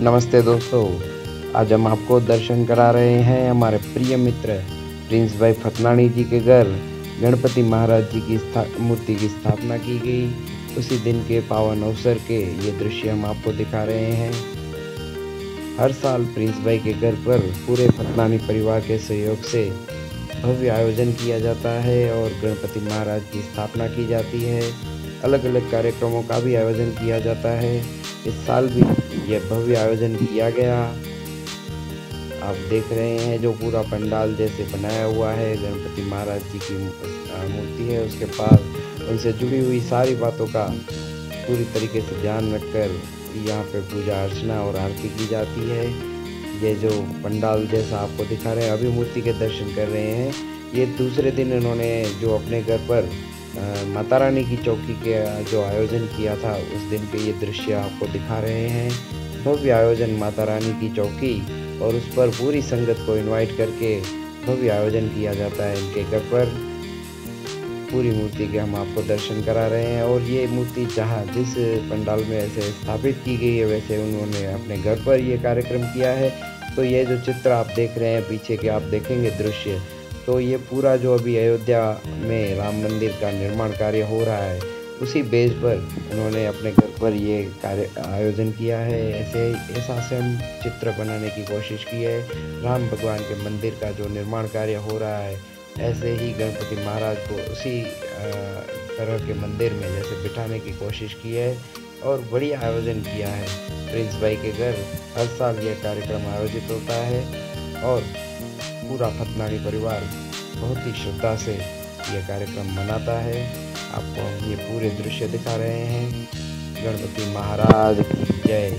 नमस्ते दोस्तों, आज हम आपको दर्शन करा रहे हैं हमारे प्रिय मित्र प्रिंस भाई फतनानी जी के घर गणपति महाराज जी की मूर्ति की स्थापना की गई। उसी दिन के पावन अवसर के ये दृश्य हम आपको दिखा रहे हैं। हर साल प्रिंस भाई के घर पर पूरे फतनानी परिवार के सहयोग से भव्य आयोजन किया जाता है और गणपति महाराज की स्थापना की जाती है। अलग अलग कार्यक्रमों का भी आयोजन किया जाता है। इस साल भी यह भव्य आयोजन किया गया। आप देख रहे हैं जो पूरा पंडाल जैसे बनाया हुआ है, गणपति महाराज जी की मूर्ति है, उसके पास उनसे जुड़ी हुई सारी बातों का पूरी तरीके से ध्यान रखकर यहाँ पे पूजा अर्चना और आरती की जाती है। ये जो पंडाल जैसा आपको दिखा रहे हैं, अभी मूर्ति के दर्शन कर रहे हैं। ये दूसरे दिन इन्होंने जो अपने घर पर माता रानी की चौकी के जो आयोजन किया था, उस दिन के ये दृश्य आपको दिखा रहे हैं। भव्य आयोजन माता रानी की चौकी और उस पर पूरी संगत को इनवाइट करके भव्य आयोजन किया जाता है इनके घर पर। पूरी मूर्ति के हम आपको दर्शन करा रहे हैं और ये मूर्ति जहाँ जिस पंडाल में ऐसे स्थापित की गई है, वैसे उन्होंने अपने घर पर ये कार्यक्रम किया है। तो ये जो चित्र आप देख रहे हैं पीछे के, आप देखेंगे दृश्य, तो ये पूरा जो अभी अयोध्या में राम मंदिर का निर्माण कार्य हो रहा है, उसी बेस पर उन्होंने अपने घर पर ये कार्य आयोजन किया है। ऐसा से हम चित्र बनाने की कोशिश की है। राम भगवान के मंदिर का जो निर्माण कार्य हो रहा है, ऐसे ही गणपति महाराज को उसी तरह के मंदिर में जैसे बिठाने की कोशिश की है और बढ़िया आयोजन किया है। प्रिंस भाई के घर हर साल यह कार्यक्रम आयोजित होता है और पूरा फतनानी परिवार बहुत ही श्रद्धा से यह कार्यक्रम मनाता है। आपको हम ये पूरे दृश्य दिखा रहे हैं। गणपति महाराज की जय।